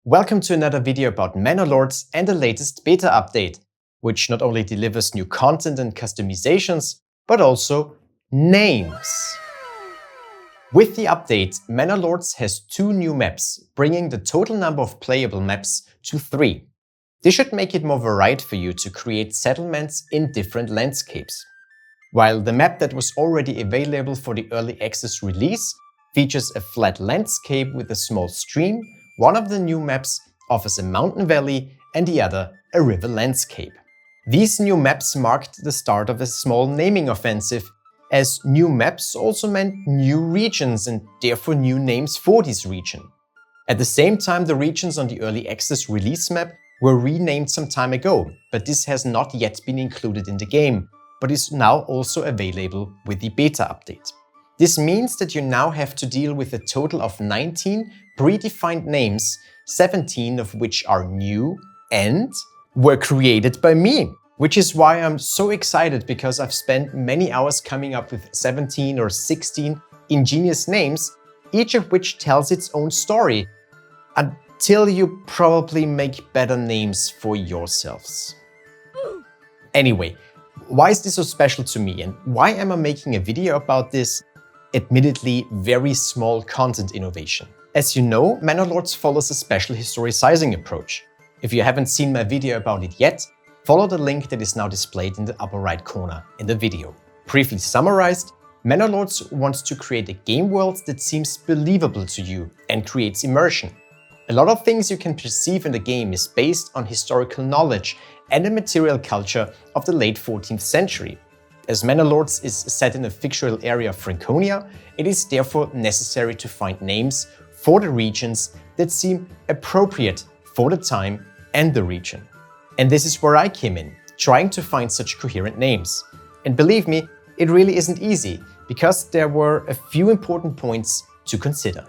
Welcome to another video about Manor Lords and the latest beta update, which not only delivers new content and customizations, but also names. With the update, Manor Lords has 2 new maps, bringing the total number of playable maps to 3. This should make it more varied for you to create settlements in different landscapes. While the map that was already available for the early access release features a flat landscape with a small stream, one of the new maps offers a mountain valley and the other a river landscape. These new maps marked the start of a small naming offensive, as new maps also meant new regions and therefore new names for this region. At the same time, the regions on the early access release map were renamed some time ago, but this has not yet been included in the game, but is now also available with the beta update. This means that you now have to deal with a total of 19 predefined names, 17 of which are new and were created by me. Which is why I'm so excited, because I've spent many hours coming up with 17 or 16 ingenious names, each of which tells its own story, until you probably make better names for yourselves. Anyway, why is this so special to me and why am I making a video about this admittedly very small content innovation? As you know, Manor Lords follows a special historicizing approach. If you haven't seen my video about it yet, follow the link that is now displayed in the upper right corner in the video. Briefly summarized, Manor Lords wants to create a game world that seems believable to you and creates immersion. A lot of things you can perceive in the game is based on historical knowledge and the material culture of the late 14th century. As Manor Lords is set in a fictional area of Franconia, it is therefore necessary to find names for the regions that seem appropriate for the time and the region. And this is where I came in, trying to find such coherent names. And believe me, it really isn't easy, because there were a few important points to consider.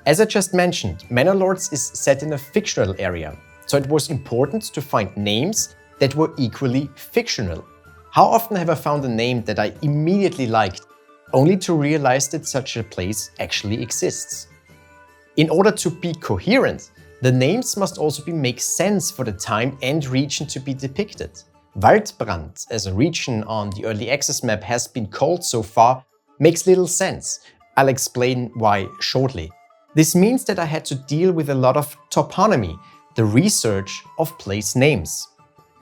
As I just mentioned, Manor Lords is set in a fictional area, so it was important to find names that were equally fictional. How often have I found a name that I immediately liked, only to realize that such a place actually exists? In order to be coherent, the names must also make sense for the time and region to be depicted. Waldbrand, as a region on the early access map has been called so far, makes little sense. I'll explain why shortly. This means that I had to deal with a lot of toponymy, the research of place names.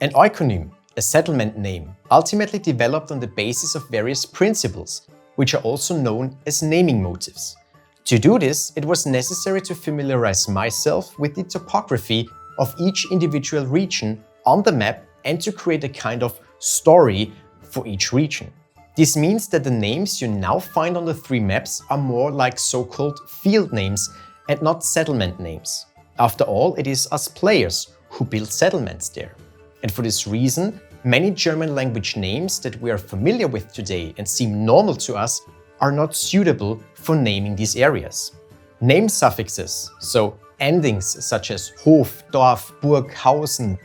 An oikonym, a settlement name, ultimately developed on the basis of various principles, which are also known as naming motifs. To do this, it was necessary to familiarize myself with the topography of each individual region on the map and to create a kind of story for each region. This means that the names you now find on the 3 maps are more like so-called field names and not settlement names. After all, it is us players who build settlements there. And for this reason, many German language names that we are familiar with today and seem normal to us are not suitable for naming these areas. Name suffixes, so endings such as Hof, Dorf, Burg, Hausen,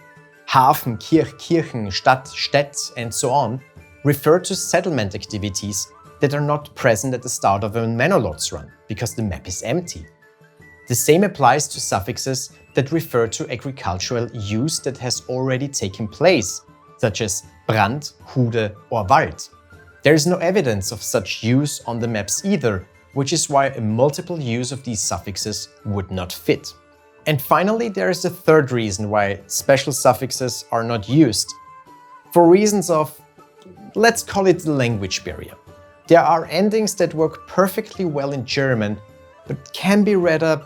Hafen, Kirch, Kirchen, Stadt, Städt, and so on, refer to settlement activities that are not present at the start of a Manor Lords run, because the map is empty. The same applies to suffixes that refer to agricultural use that has already taken place, such as Brand, Hude, or Wald. There is no evidence of such use on the maps either, which is why a multiple use of these suffixes would not fit. And finally, there is a third reason why special suffixes are not used. For reasons of, let's call it the language barrier. There are endings that work perfectly well in German, but can be rather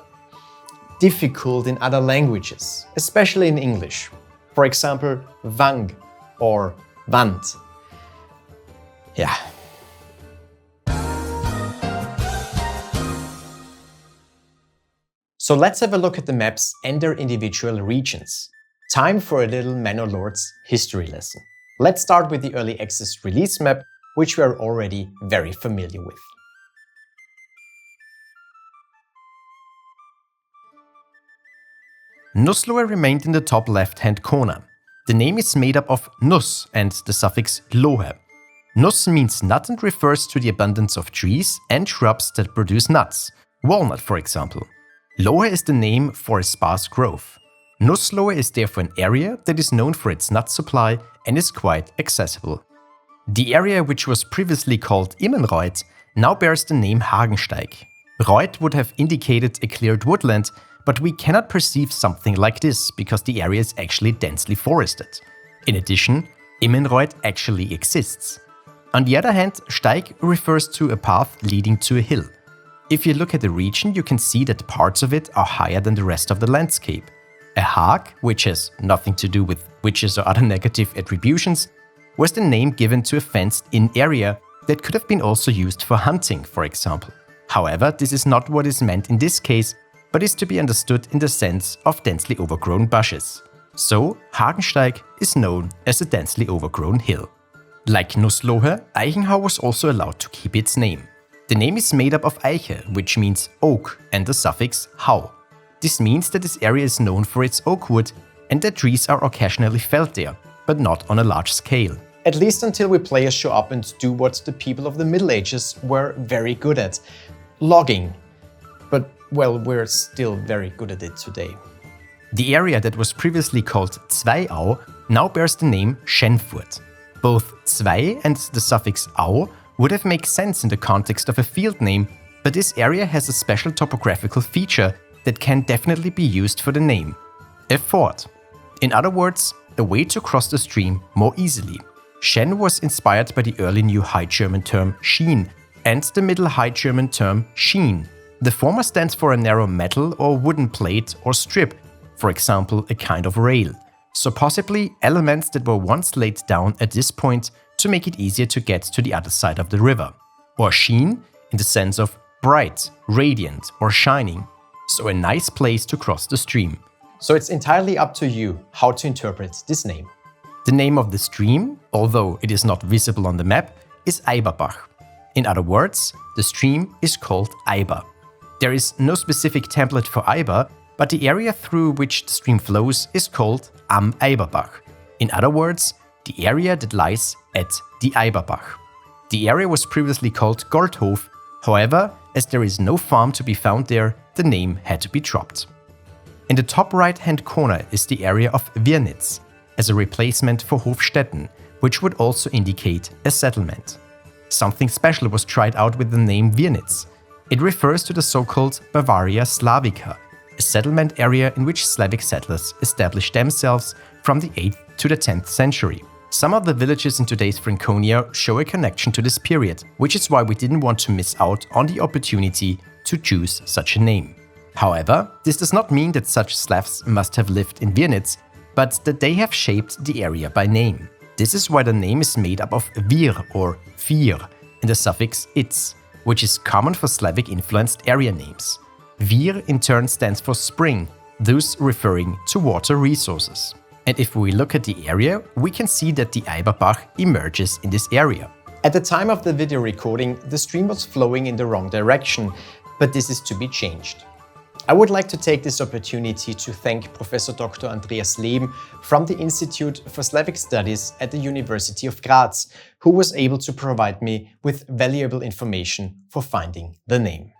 difficult in other languages, especially in English. For example, Wang or Wand. Yeah. So let's have a look at the maps and their individual regions. Time for a little Manor Lords history lesson. Let's start with the early access release map, which we are already very familiar with. Nusslohe remained in the top left-hand corner. The name is made up of Nuss and the suffix Lohe. Nuss means nut and refers to the abundance of trees and shrubs that produce nuts, walnut for example. Lohe is the name for a sparse growth. Nusslohe is therefore an area that is known for its nut supply and is quite accessible. The area which was previously called Immenreuth now bears the name Hagensteig. Reuth would have indicated a cleared woodland, but we cannot perceive something like this because the area is actually densely forested. In addition, Immenreuth actually exists. On the other hand, Steig refers to a path leading to a hill. If you look at the region, you can see that parts of it are higher than the rest of the landscape. A Hag, which has nothing to do with witches or other negative attributions, was the name given to a fenced-in area that could have been also used for hunting, for example. However, this is not what is meant in this case, but is to be understood in the sense of densely overgrown bushes. So, Hagensteig is known as a densely overgrown hill. Like Nusslohe, Eichenhau was also allowed to keep its name. The name is made up of Eiche, which means oak, and the suffix hau. This means that this area is known for its oak wood and that trees are occasionally felled there, but not on a large scale. At least until we players show up and do what the people of the Middle Ages were very good at: logging. But, well, we're still very good at it today. The area that was previously called Zweiau now bears the name Schenfurt. Both Zwei and the suffix au would have made sense in the context of a field name, but this area has a special topographical feature that can definitely be used for the name: a ford. In other words, a way to cross the stream more easily. Schen was inspired by the early New High German term Schien and the Middle High German term Schien. The former stands for a narrow metal or wooden plate or strip, for example a kind of rail, so possibly elements that were once laid down at this point to make it easier to get to the other side of the river. Or Schien in the sense of bright, radiant or shining, so a nice place to cross the stream. So it's entirely up to you how to interpret this name. The name of the stream, although it is not visible on the map, is Eiberbach. In other words, the stream is called Eiber. There is no specific template for Eiber, but the area through which the stream flows is called Am Eiberbach. In other words, the area that lies at the Eiberbach. The area was previously called Goldhof, however, as there is no farm to be found there, the name had to be dropped. In the top right-hand corner is the area of Wirnitz, as a replacement for Hofstetten, which would also indicate a settlement. Something special was tried out with the name Wirnitz. It refers to the so-called Bavaria Slavica, a settlement area in which Slavic settlers established themselves from the 8th to the 10th century. Some of the villages in today's Franconia show a connection to this period, which is why we didn't want to miss out on the opportunity to choose such a name. However, this does not mean that such Slavs must have lived in Wirnitz, but that they have shaped the area by name. This is why the name is made up of vir or vir and the suffix its, which is common for Slavic-influenced area names. Vir in turn stands for spring, thus referring to water resources. And if we look at the area, we can see that the Eiberbach emerges in this area. At the time of the video recording, the stream was flowing in the wrong direction, but this is to be changed. I would like to take this opportunity to thank Professor Dr. Andreas Leben from the Institute for Slavic Studies at the University of Graz, who was able to provide me with valuable information for finding the name.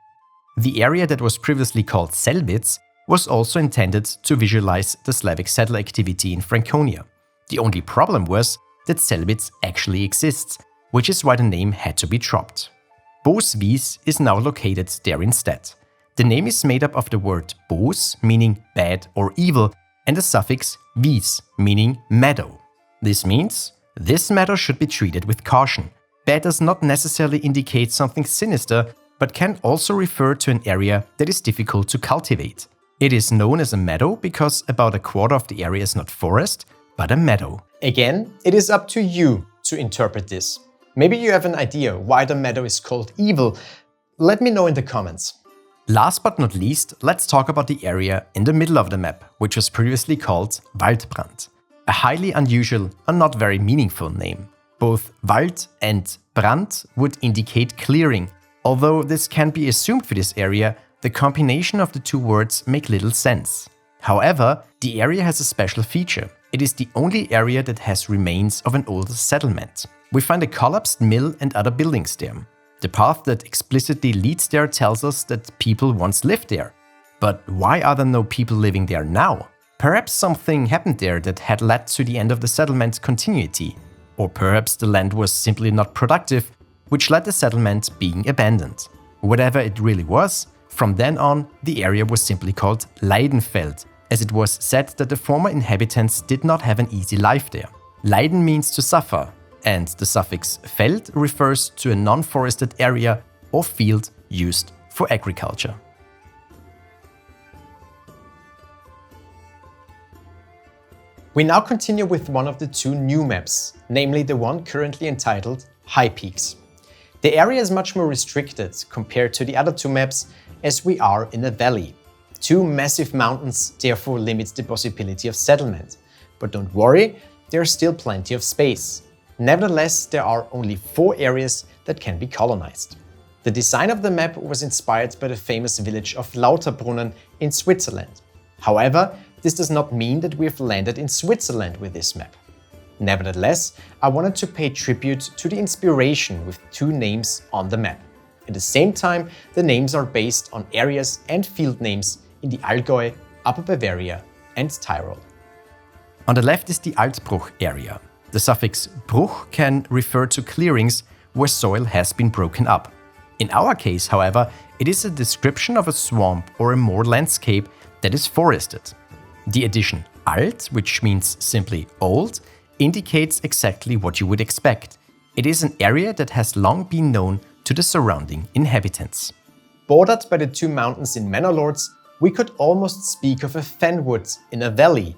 The area that was previously called Selbitz was also intended to visualize the Slavic settler activity in Franconia. The only problem was that Selbitz actually exists, which is why the name had to be dropped. Boswies is now located there instead. The name is made up of the word bos, meaning bad or evil, and the suffix wies, meaning meadow. This means this meadow should be treated with caution. Bad does not necessarily indicate something sinister, but can also refer to an area that is difficult to cultivate. It is known as a meadow because about a quarter of the area is not forest, but a meadow. Again, it is up to you to interpret this. Maybe you have an idea why the meadow is called evil. Let me know in the comments. Last but not least, let's talk about the area in the middle of the map, which was previously called Waldbrand. A highly unusual and not very meaningful name. Both Wald and Brand would indicate clearing. Although this can be assumed for this area, the combination of the two words make little sense. However, the area has a special feature. It is the only area that has remains of an older settlement. We find a collapsed mill and other buildings there. The path that explicitly leads there tells us that people once lived there. But why are there no people living there now? Perhaps something happened there that had led to the end of the settlement continuity. Or perhaps the land was simply not productive, which led the settlement being abandoned. Whatever it really was, from then on, the area was simply called Leidenfeld, as it was said that the former inhabitants did not have an easy life there. Leiden means to suffer, and the suffix Feld refers to a non-forested area or field used for agriculture. We now continue with one of the two new maps, namely the one currently entitled High Peaks. The area is much more restricted compared to the other two maps, as we are in a valley. Two massive mountains therefore limit the possibility of settlement. But don't worry, there's still plenty of space. Nevertheless, there are only 4 areas that can be colonized. The design of the map was inspired by the famous village of Lauterbrunnen in Switzerland. However, this does not mean that we have landed in Switzerland with this map. Nevertheless, I wanted to pay tribute to the inspiration with 2 names on the map. At the same time, the names are based on areas and field names in the Allgäu, Upper Bavaria and Tyrol. On the left is the Altbruch area. The suffix Bruch can refer to clearings where soil has been broken up. In our case, however, it is a description of a swamp or a moor landscape that is forested. The addition Alt, which means simply old, indicates exactly what you would expect. It is an area that has long been known to the surrounding inhabitants. Bordered by the 2 mountains in Manor Lords, we could almost speak of a fenwood in a valley,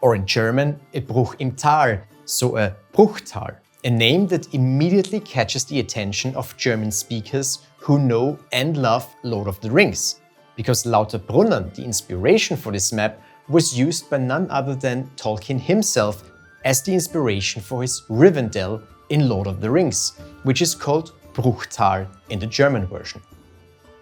or in German, a Bruch im Tal, so a Bruchtal, a name that immediately catches the attention of German speakers who know and love Lord of the Rings, because Lauterbrunnen, the inspiration for this map, was used by none other than Tolkien himself as the inspiration for his Rivendell in Lord of the Rings, which is called Bruchtal in the German version.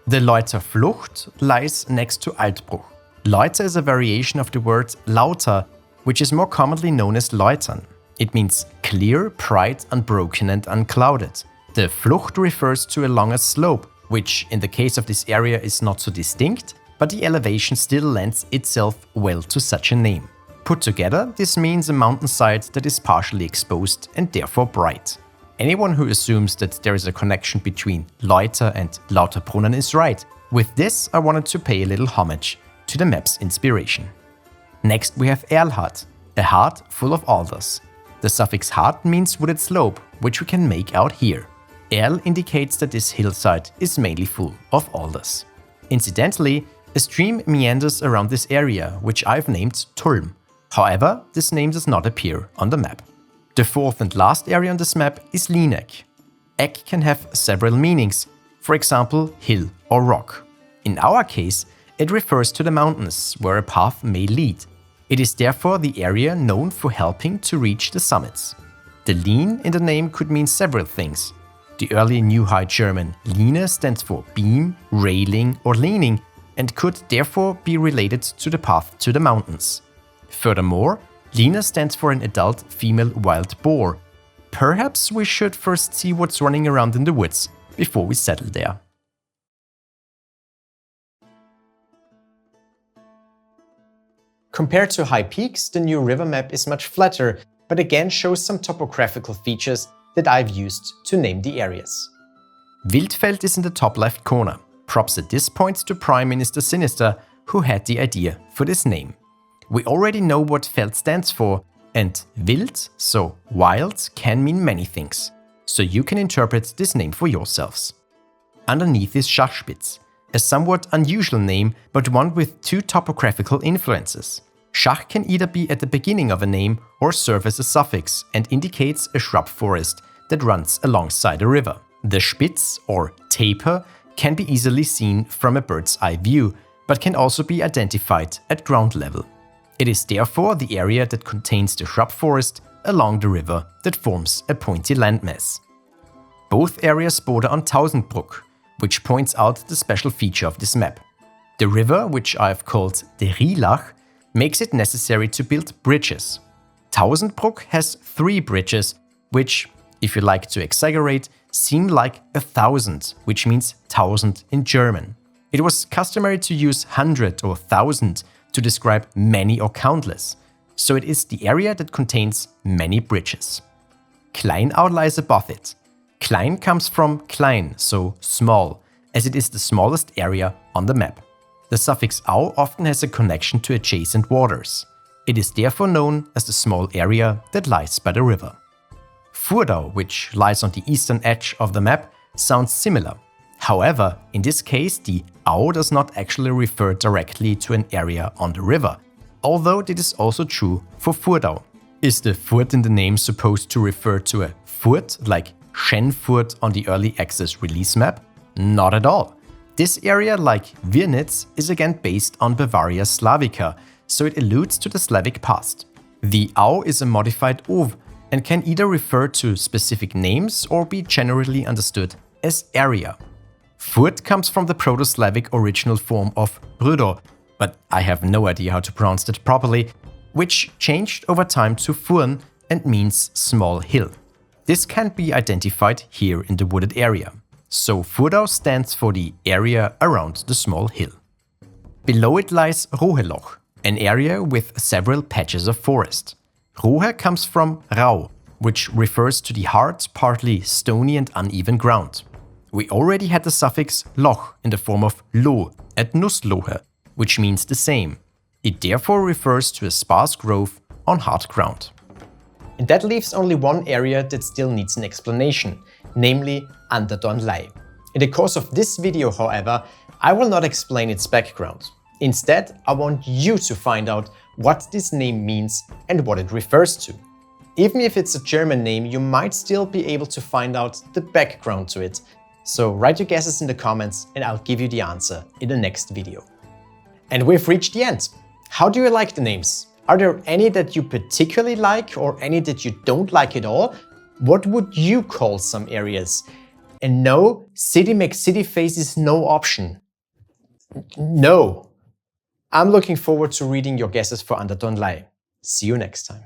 The Leuter Flucht lies next to Altbruch. Leuter is a variation of the word Lauter, which is more commonly known as Leutern. It means clear, bright, unbroken and unclouded. The Flucht refers to a longer slope, which in the case of this area is not so distinct, but the elevation still lends itself well to such a name. Put together, this means a mountainside that is partially exposed and therefore bright. Anyone who assumes that there is a connection between Leuter and Lauterbrunnen is right. With this, I wanted to pay a little homage to the map's inspiration. Next we have Erlhard, a heart full of alders. The suffix hart means wooded slope, which we can make out here. Erl indicates that this hillside is mainly full of alders. Incidentally, a stream meanders around this area, which I've named Tulm. However, this name does not appear on the map. The 4th and last area on this map is Lieneck. Eck can have several meanings, for example, hill or rock. In our case, it refers to the mountains where a path may lead. It is therefore the area known for helping to reach the summits. The Lien in the name could mean several things. The early New High German Liene stands for beam, railing or leaning, and could therefore be related to the path to the mountains. Furthermore, Liene stands for an adult female wild boar. Perhaps we should first see what's running around in the woods before we settle there. Compared to High Peaks, the new river map is much flatter, but again shows some topographical features that I've used to name the areas. Wildfeld is in the top left corner. Props at this point to Prime Minister Sinister, who had the idea for this name. We already know what Feld stands for, and wild, so wild, can mean many things. So you can interpret this name for yourselves. Underneath is Schachspitz, a somewhat unusual name, but one with 2 topographical influences. Schach can either be at the beginning of a name or serve as a suffix and indicates a shrub forest that runs alongside a river. The Spitz, or taper, can be easily seen from a bird's eye view, but can also be identified at ground level. It is therefore the area that contains the shrub forest along the river that forms a pointy landmass. Both areas border on Tausendbruck, which points out the special feature of this map. The river, which I've called the Rielach, makes it necessary to build bridges. Tausendbruck has 3 bridges, which, if you like to exaggerate, seem like 1,000, which means 1,000 in German. It was customary to use 100 or 1000 to describe many or countless, so it is the area that contains many bridges. Kleinau lies above it. Klein comes from klein, so small, as it is the smallest area on the map. The suffix au often has a connection to adjacent waters. It is therefore known as the small area that lies by the river. Furdau, which lies on the eastern edge of the map, sounds similar. However, in this case, the au does not actually refer directly to an area on the river, although it is also true for Furdau. Is the Furt in the name supposed to refer to a Furt, like Schenfurt on the early access release map? Not at all. This area, like Wirnitz, is again based on Bavaria Slavica, so it alludes to the Slavic past. The au is a modified ov and can either refer to specific names or be generally understood as area. Furt comes from the Proto-Slavic original form of Brdo, but I have no idea how to pronounce that properly, which changed over time to Furn and means small hill. This can be identified here in the wooded area. So Furdau stands for the area around the small hill. Below it lies Roheloch, an area with several patches of forest. Rohe comes from rau, which refers to the hard, partly stony and uneven ground. We already had the suffix loch in the form of lo at Nusslohe, which means the same. It therefore refers to a sparse growth on hard ground. And that leaves only one area that still needs an explanation, namely Anderdornlei. In the course of this video, however, I will not explain its background. Instead, I want you to find out what this name means and what it refers to. Even if it's a German name, you might still be able to find out the background to it. So write your guesses in the comments and I'll give you the answer in the next video. And we've reached the end. How do you like the names? Are there any that you particularly like or any that you don't like at all? What would you call some areas? And no, City McCity Face is no option. No. I'm looking forward to reading your guesses for Anderdornlei. See you next time.